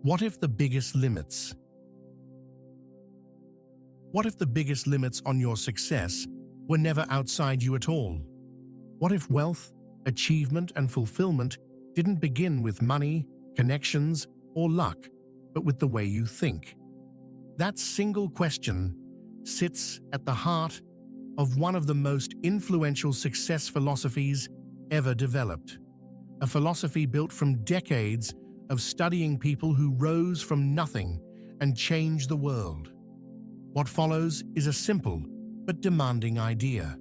What if the biggest limits? What if the biggest limits on your success were never outside you at all? What if wealth, achievement, and fulfillment didn't begin with money, connections, or luck, but with the way you think? That single question sits at the heart of one of the most influential success philosophies ever developed. A philosophy built from decades of studying people who rose from nothing and changed the world. What follows is a simple but demanding idea.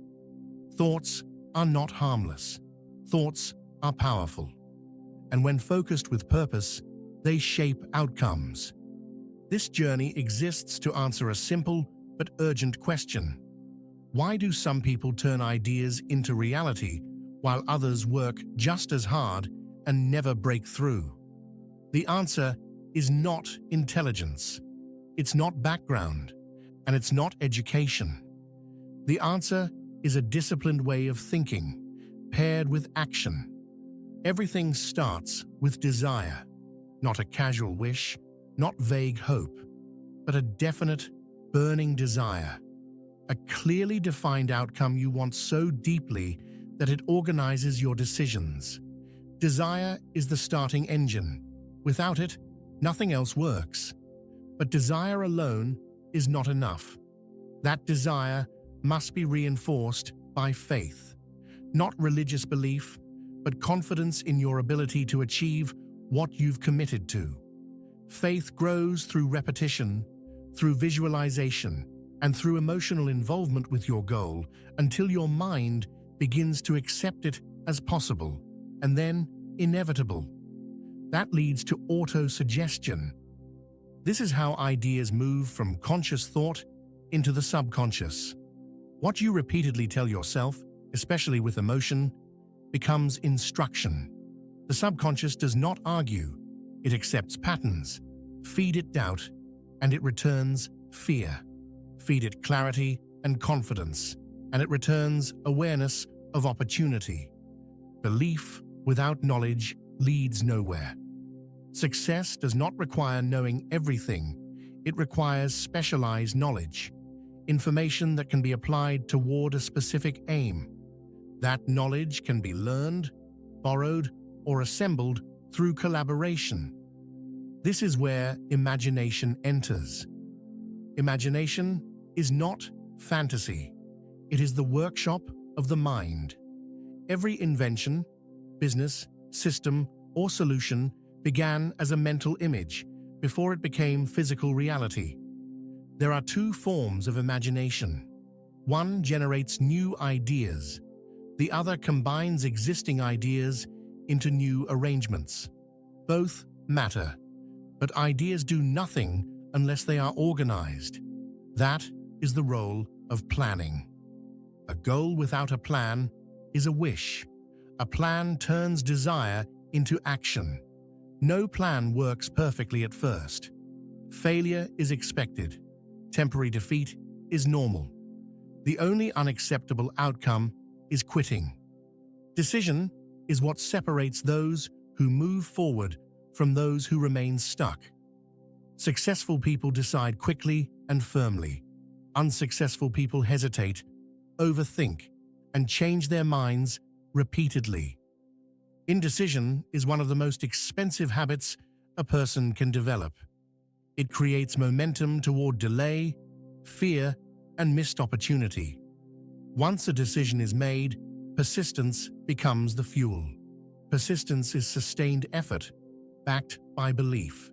Thoughts are not harmless. Thoughts are powerful. And when focused with purpose, they shape outcomes. This journey exists to answer a simple but urgent question. Why do some people turn ideas into reality while others work just as hard and never break through? The answer is not intelligence. It's not background, and it's not education. The answer is a disciplined way of thinking, paired with action. Everything starts with desire, not a casual wish, not vague hope, but a definite, burning desire. A clearly defined outcome you want so deeply that it organizes your decisions. Desire is the starting engine. Without it, nothing else works. But desire alone is not enough. That desire must be reinforced by faith. Not religious belief, but confidence in your ability to achieve what you've committed to. Faith grows through repetition, through visualization, and through emotional involvement with your goal until your mind begins to accept it as possible and then inevitable. That leads to auto-suggestion. This is how ideas move from conscious thought into the subconscious. What you repeatedly tell yourself, especially with emotion, becomes instruction. The subconscious does not argue. It accepts patterns. Feed it doubt, and it returns fear. Feed it clarity and confidence, and it returns awareness of opportunity. Belief without knowledge leads nowhere. Success does not require knowing everything. It requires specialized knowledge, information that can be applied toward a specific aim. That knowledge can be learned, borrowed, or assembled through collaboration. This is where imagination enters. Imagination is not fantasy. It is the workshop of the mind. Every invention, business, system, or solution began as a mental image before it became physical reality. There are two forms of imagination. One generates new ideas. The other combines existing ideas into new arrangements. Both matter, but ideas do nothing unless they are organized. That is the role of planning. A goal without a plan is a wish. A plan turns desire into action. No plan works perfectly at first. Failure is expected. Temporary defeat is normal. The only unacceptable outcome is quitting. Decision is what separates those who move forward from those who remain stuck. Successful people decide quickly and firmly. Unsuccessful people hesitate, overthink, and change their minds repeatedly. Indecision is one of the most expensive habits a person can develop. It creates momentum toward delay, fear, and missed opportunity. Once a decision is made, persistence becomes the fuel. Persistence is sustained effort, backed by belief.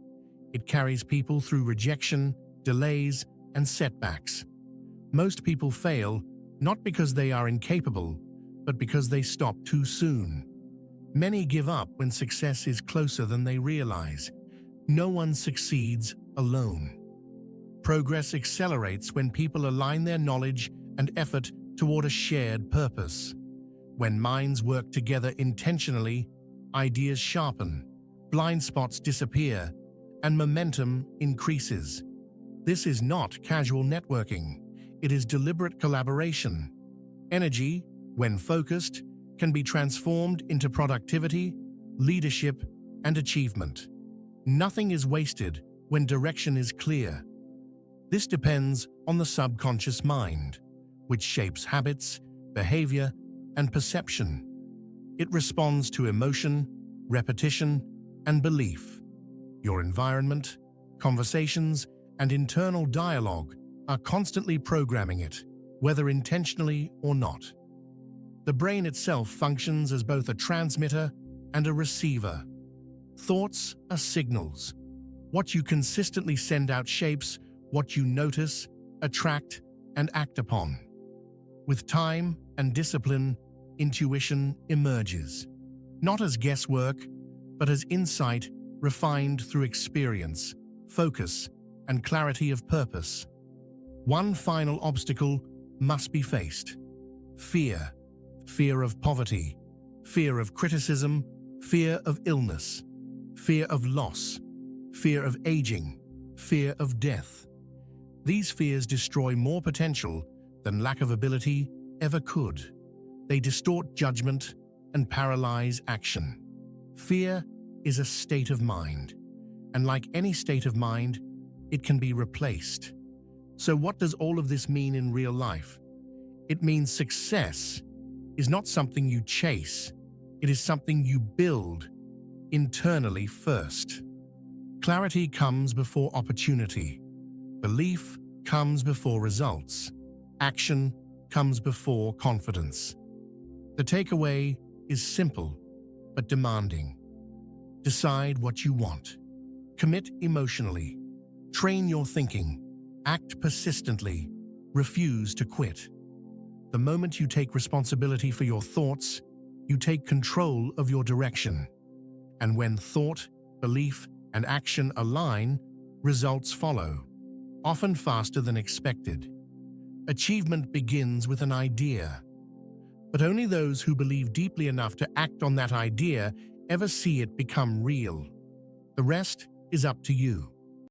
It carries people through rejection, delays, and setbacks. Most people fail not because they are incapable, but because they stop too soon. Many give up when success is closer than they realize. No one succeeds alone. Progress accelerates when people align their knowledge and effort toward a shared purpose. When minds work together intentionally, ideas sharpen, blind spots disappear, and momentum increases. This is not casual networking. It is deliberate collaboration. Energy, when focused, can be transformed into productivity, leadership, and achievement. Nothing is wasted when direction is clear. This depends on the subconscious mind, which shapes habits, behavior, and perception. It responds to emotion, repetition, and belief. Your environment, conversations, and internal dialogue are constantly programming it, whether intentionally or not. The brain itself functions as both a transmitter and a receiver. Thoughts are signals. What you consistently send out shapes what you notice, attract, and act upon. With time and discipline, intuition emerges, not as guesswork, but as insight refined through experience, focus, and clarity of purpose. One final obstacle must be faced: fear. Fear of poverty, fear of criticism, fear of illness, fear of loss, fear of aging, fear of death. These fears destroy more potential than lack of ability ever could. They distort judgment and paralyze action. Fear is a state of mind, and like any state of mind, it can be replaced. So what does all of this mean in real life? It means success is not something you chase, it is something you build internally first. Clarity comes before opportunity. Belief comes before results. Action comes before confidence. The takeaway is simple, but demanding. Decide what you want. Commit emotionally. Train your thinking. Act persistently. Refuse to quit. The moment you take responsibility for your thoughts, you take control of your direction. And when thought, belief, and action align, results follow, often faster than expected. Achievement begins with an idea, but only those who believe deeply enough to act on that idea ever see it become real. The rest is up to you.